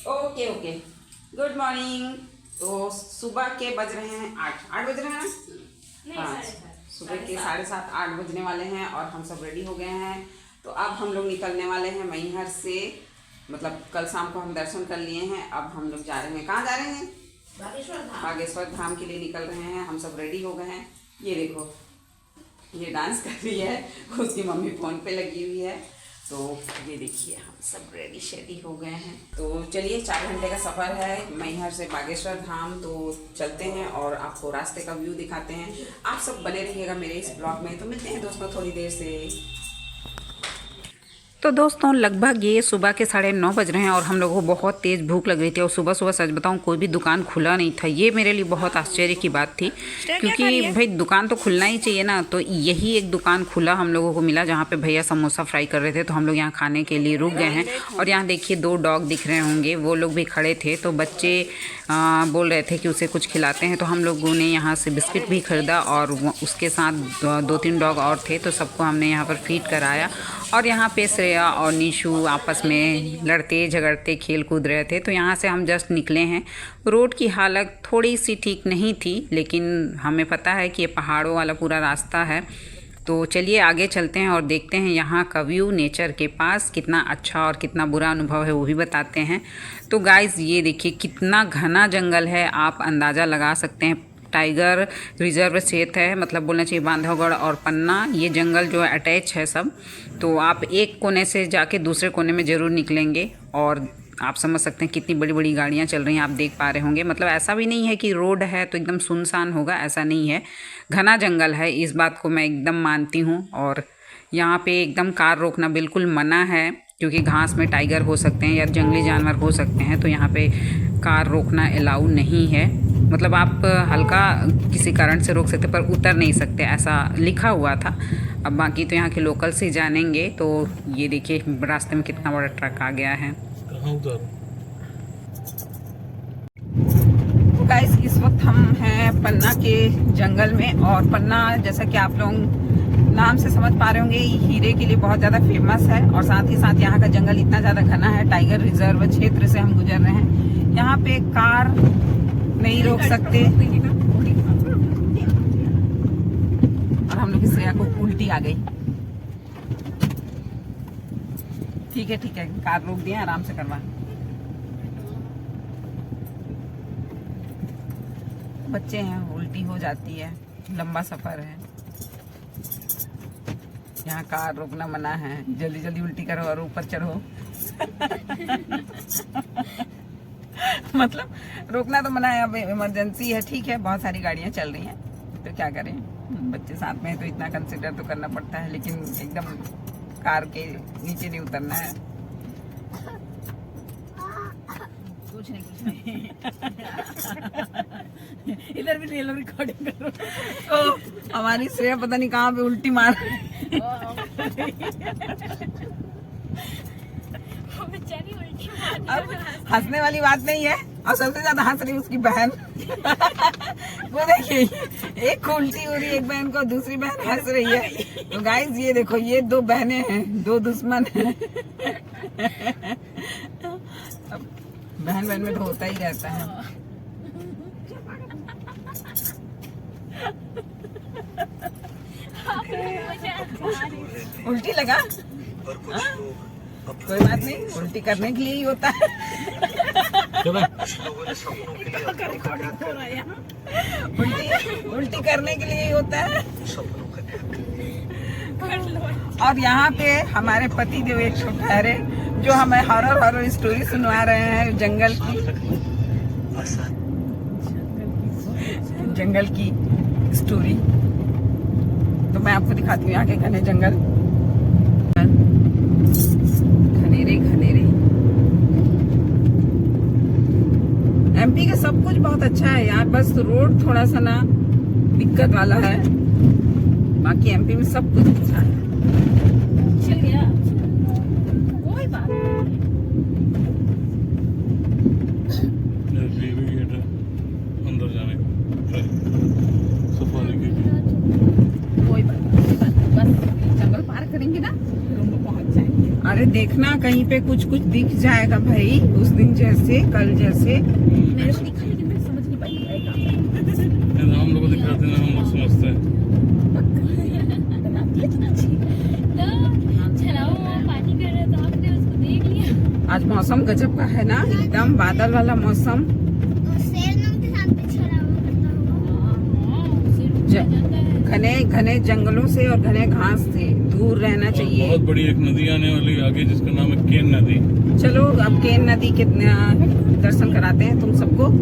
Okay okay. Good morning. तो सुबह के बज रहे हैं 8 बज रहे हैं ना? हाँ, सुबह के 7:30 8 बजने वाले हैं और हम सब रेडी हो गए हैं। तो अब हम लोग निकलने वाले हैं मैहर से। मतलब कल शाम को हम दर्शन कर लिए हैं, अब हम लोग जा रहे हैं। कहाँ जा रहे हैं? बागेश्वर धाम के लिए निकल रहे हैं। हम सब रेडी हो गए हैं। ये देखो, ये डांस कर रही है, उसकी मम्मी फ़ोन पे लगी हुई है। तो ये देखिए, हम सब रेडी शेडी हो गए हैं। तो चलिए, 4 घंटे का सफ़र है मैहर से बागेश्वर धाम। तो चलते हैं और आपको रास्ते का व्यू दिखाते हैं। आप सब बने रहिएगा मेरे इस ब्लॉग में। तो मिलते हैं दोस्तों थोड़ी देर से। तो दोस्तों लगभग ये सुबह के 9:30 बज रहे हैं और हम लोगों को बहुत तेज़ भूख लग रही थी। और सुबह सुबह सच बताऊं, कोई भी दुकान खुला नहीं था। ये मेरे लिए बहुत आश्चर्य की बात थी, क्योंकि भाई दुकान तो खुलना ही चाहिए ना। तो यही एक दुकान खुला हम लोगों को मिला, जहाँ पे भैया समोसा फ्राई कर रहे थे। तो हम लोग यहाँ खाने के लिए रुक गए हैं। और यहाँ देखिए 2 डॉग दिख रहे होंगे, वो लोग भी खड़े थे। तो बच्चे बोल रहे थे कि उसे कुछ खिलाते हैं। तो हम लोगों ने यहाँ से बिस्किट भी ख़रीदा और उसके साथ 2-3 डॉग और थे। तो सबको हमने यहाँ पर फीड कराया। और यहाँ पे श्रेया और निशु आपस में लड़ते झगड़ते खेल कूद रहे थे। तो यहाँ से हम जस्ट निकले हैं। रोड की हालत थोड़ी सी ठीक नहीं थी, लेकिन हमें पता है कि ये पहाड़ों वाला पूरा रास्ता है। तो चलिए आगे चलते हैं और देखते हैं यहाँ का व्यू। नेचर के पास कितना अच्छा और कितना बुरा अनुभव है वो भी बताते हैं। तो गाइज़ ये देखिए, कितना घना जंगल है, आप अंदाज़ा लगा सकते हैं। टाइगर रिजर्व क्षेत्र है, मतलब बोलना चाहिए बांधवगढ़ और पन्ना, ये जंगल जो है अटैच है सब। तो आप एक कोने से जाके दूसरे कोने में ज़रूर निकलेंगे और आप समझ सकते हैं कितनी बड़ी बड़ी गाड़ियाँ चल रही हैं। आप देख पा रहे होंगे, मतलब ऐसा भी नहीं है कि रोड है तो एकदम सुनसान होगा, ऐसा नहीं है। घना जंगल है, इस बात को मैं एकदम मानती हूँ। और यहाँ पे एकदम कार रोकना बिल्कुल मना है, क्योंकि घास में टाइगर हो सकते हैं या जंगली जानवर हो सकते हैं। तो यहाँ पे कार रोकना अलाउ नहीं है। मतलब आप हल्का किसी कारण से रोक सकते, पर उतर नहीं सकते, ऐसा लिखा हुआ था। अब बाकी तो यहाँ के लोकल्स ही जानेंगे। तो ये देखिए रास्ते में कितना बड़ा ट्रक आ गया है। गाइस इस वक्त हम हैं पन्ना के जंगल में। और पन्ना, जैसा कि आप लोग नाम से समझ पा रहे होंगे, हीरे के लिए बहुत ज़्यादा फेमस है। और साथ ही साथ यहाँ का जंगल इतना ज़्यादा घना है। टाइगर रिजर्व क्षेत्र से हम गुजर रहे हैं। यहाँ पे कार नहीं रोक सकते। और हम लोग की श्रेया को उल्टी आ गई। ठीक है, कार रोक दिया, आराम से करवा। बच्चे हैं, उल्टी हो जाती है, लंबा सफर है। यहाँ कार रोकना मना है। जल्दी जल्दी उल्टी करो और ऊपर चढ़ो। मतलब रोकना तो मना है, अब इमरजेंसी है। ठीक है, बहुत सारी गाड़ियाँ चल रही हैं, तो क्या करें, बच्चे साथ में है तो इतना कंसिडर तो करना पड़ता है। लेकिन एकदम कार के नीचे नहीं उतरना है। कुछ नहीं इधर भी रियल रिकॉर्डिंग करो। तो हमारी श्रेया पता नहीं कहाँ पे उल्टी मार अब हंसने वाली बात नहीं है। और सबसे ज्यादा हंस रही उसकी बहन। वो देखिए, एक को उल्टी हो रही है, एक बहन को, दूसरी बहन हंस रही है। तो गाइस ये देखो, ये 2 बहनें हैं, 2 दुश्मन हैं। बहन बहन में तो होता ही रहता है। उल्टी लगा? कोई बात नहीं, उल्टी करने के लिए ही होता है। उल्टी करने के लिए ही होता है। और यहाँ पे हमारे पति देव एक ठहरे, जो हमें हॉरर स्टोरी सुनवा रहे हैं जंगल की स्टोरी। तो मैं आपको दिखाती हूँ यहाँ के घने जंगल, घनेरे। एमपी का सब कुछ बहुत अच्छा है यार, बस रोड थोड़ा सा ना दिक्कत वाला है। बाकी एमपी में सब कुछ अच्छा है। कोई बात अंदर जाने कोई बात बस जंगल पार करेंगे ना, फिर हम लोग पहुंच जाएंगे। अरे देखना कहीं पे कुछ कुछ दिख जाएगा भाई, उस दिन जैसे कल जैसे। मेरे को दिखा लेकिन मैं समझ नहीं पाई हम लोग को दिखाते हैं, हम लोग समझते हैं। पानी कर रहे तो आपने उसको देख लिया। आज मौसम गजब का है ना, एकदम बादल वाला मौसम। घने घने जंगलों से और घने घास से दूर रहना चाहिए। बहुत बड़ी एक नदी आने वाली आगे जिसका नाम है केन नदी। चलो अब केन नदी के दर्शन कराते हैं तुम सबको।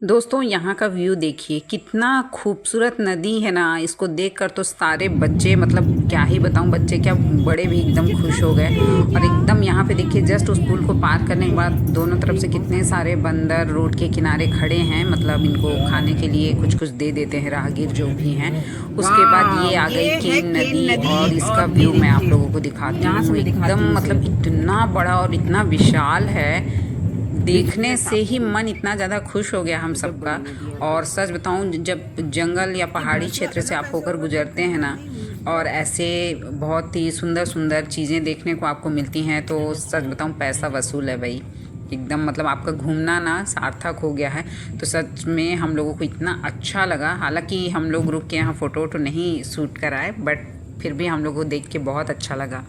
दोस्तों यहाँ का व्यू देखिए, कितना खूबसूरत नदी है ना। इसको देखकर तो सारे बच्चे, मतलब क्या ही बताऊँ, बच्चे क्या बड़े भी एकदम खुश हो गए। और एकदम यहाँ पे देखिए, जस्ट उस पुल को पार करने के बाद दोनों तरफ से कितने सारे बंदर रोड के किनारे खड़े हैं। मतलब इनको खाने के लिए कुछ कुछ दे देते हैं राहगीर जो भी हैं। उसके बाद ये आ गई केन नदी और इसका व्यू मैं आप लोगों को दिखाती हूँ। एकदम मतलब इतना बड़ा और इतना विशाल है, देखने से ही मन इतना ज़्यादा खुश हो गया हम सबका। और सच बताऊं, जब जंगल या पहाड़ी क्षेत्र से आप होकर गुजरते हैं ना, और ऐसे बहुत ही सुंदर सुंदर चीज़ें देखने को आपको मिलती हैं, तो सच बताऊं पैसा वसूल है भाई। एकदम मतलब आपका घूमना ना सार्थक हो गया है। तो सच में हम लोगों को इतना अच्छा लगा। हालांकि हम लोग रुक के यहाँ फ़ोटो वोटो नहीं शूट कराए, बट फिर भी हम लोग को देख के बहुत अच्छा लगा।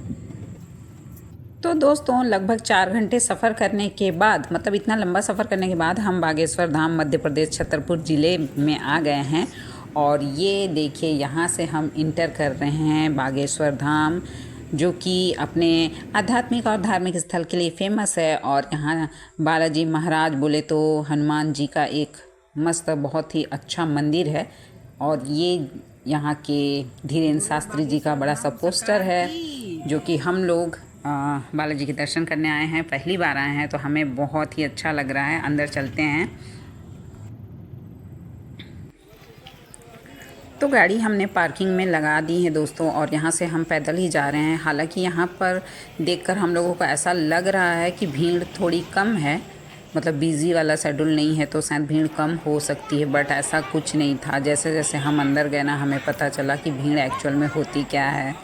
तो दोस्तों लगभग 4 घंटे सफ़र करने के बाद, मतलब इतना लंबा सफ़र करने के बाद हम बागेश्वर धाम मध्य प्रदेश छतरपुर ज़िले में आ गए हैं। और ये देखिए, यहाँ से हम इंटर कर रहे हैं बागेश्वर धाम, जो कि अपने आध्यात्मिक और धार्मिक स्थल के लिए फेमस है। और यहाँ बालाजी महाराज बोले तो हनुमान जी का एक मस्त बहुत ही अच्छा मंदिर है। और ये यहाँ के धीरेन्द्र शास्त्री जी का बड़ा सा पोस्टर है, जो कि हम लोग बालाजी के दर्शन करने आए हैं, पहली बार आए हैं, तो हमें बहुत ही अच्छा लग रहा है। अंदर चलते हैं। तो गाड़ी हमने पार्किंग में लगा दी है दोस्तों, और यहाँ से हम पैदल ही जा रहे हैं। हालांकि यहाँ पर देखकर हम लोगों को ऐसा लग रहा है कि भीड़ थोड़ी कम है, मतलब बिज़ी वाला शेड्यूल नहीं है, तो शायद भीड़ कम हो सकती है, बट ऐसा कुछ नहीं था। जैसे जैसे हम अंदर गए ना, हमें पता चला कि भीड़ एक्चुअल में होती क्या है।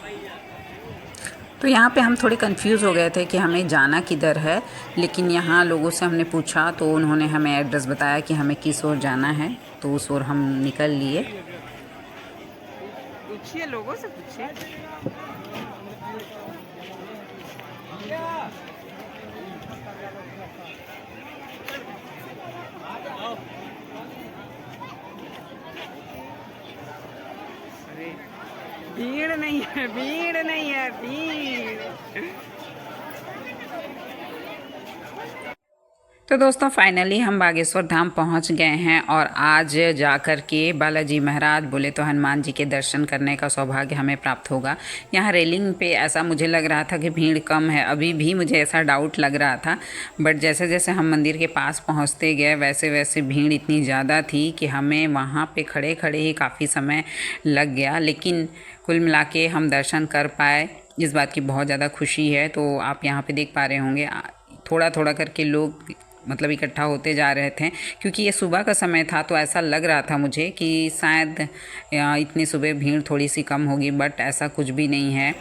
तो यहाँ पे हम थोड़े कंफ्यूज हो गए थे कि हमें जाना किधर है, लेकिन यहाँ लोगों से हमने पूछा तो उन्होंने हमें एड्रेस बताया कि हमें किस ओर जाना है, तो उस ओर हम निकल लिए। पूछिए, लोगों से पूछिए। भीड़ नहीं है, भीड़ नहीं है, भीड़। तो दोस्तों फाइनली हम बागेश्वर धाम पहुंच गए हैं, और आज जाकर के बालाजी महाराज बोले तो हनुमान जी के दर्शन करने का सौभाग्य हमें प्राप्त होगा। यहाँ रेलिंग पे ऐसा मुझे लग रहा था कि भीड़ कम है, अभी भी मुझे ऐसा डाउट लग रहा था, बट जैसे जैसे हम मंदिर के पास पहुँचते गए वैसे वैसे भीड़ इतनी ज़्यादा थी कि हमें वहाँ पर खड़े खड़े ही काफ़ी समय लग गया। लेकिन कुल मिला के हम दर्शन कर पाए, इस बात की बहुत ज़्यादा खुशी है। तो आप यहाँ पर देख पा रहे होंगे, थोड़ा थोड़ा करके लोग मतलब इकट्ठा होते जा रहे थे, क्योंकि ये सुबह का समय था, तो ऐसा लग रहा था मुझे कि शायद इतनी सुबह भीड़ थोड़ी सी कम होगी, बट ऐसा कुछ भी नहीं है।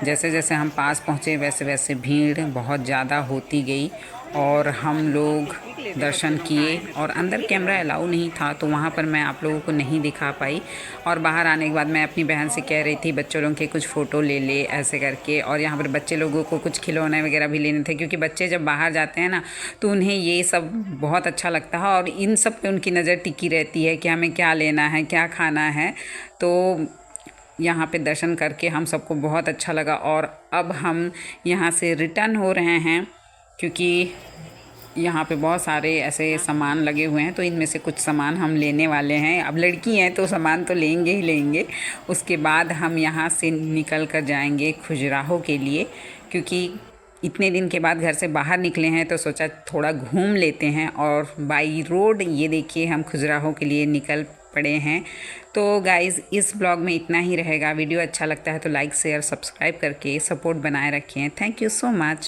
जैसे जैसे हम पास पहुँचे वैसे वैसे भीड़ बहुत ज़्यादा होती गई, और हम लोग दर्शन किए। और अंदर कैमरा अलाउ नहीं था, तो वहाँ पर मैं आप लोगों को नहीं दिखा पाई। और बाहर आने के बाद मैं अपनी बहन से कह रही थी बच्चों लोगों के कुछ फ़ोटो ले ले ऐसे करके। और यहाँ पर बच्चे लोगों को कुछ खिलौने वगैरह भी लेने थे, क्योंकि बच्चे जब बाहर जाते हैं ना, तो उन्हें ये सब बहुत अच्छा लगता है, और इन सब पे उनकी नज़र टिकी रहती है कि हमें क्या लेना है, क्या खाना है। तो यहाँ पे दर्शन करके हम सबको बहुत अच्छा लगा। और अब हम यहाँ से रिटर्न हो रहे हैं, क्योंकि यहाँ पे बहुत सारे ऐसे सामान लगे हुए हैं, तो इनमें से कुछ सामान हम लेने वाले हैं। अब लड़की हैं तो सामान तो लेंगे ही लेंगे। उसके बाद हम यहाँ से निकल कर जाएंगे खजुराहो के लिए, क्योंकि इतने दिन के बाद घर से बाहर निकले हैं, तो सोचा थोड़ा घूम लेते हैं। और बाई रोड ये देखिए हम खजुराहो के लिए निकल पड़े हैं। तो गाइज़ इस ब्लॉग में इतना ही रहेगा। वीडियो अच्छा लगता है तो लाइक शेयर सब्सक्राइब करके सपोर्ट बनाए रखें। Thank you so much.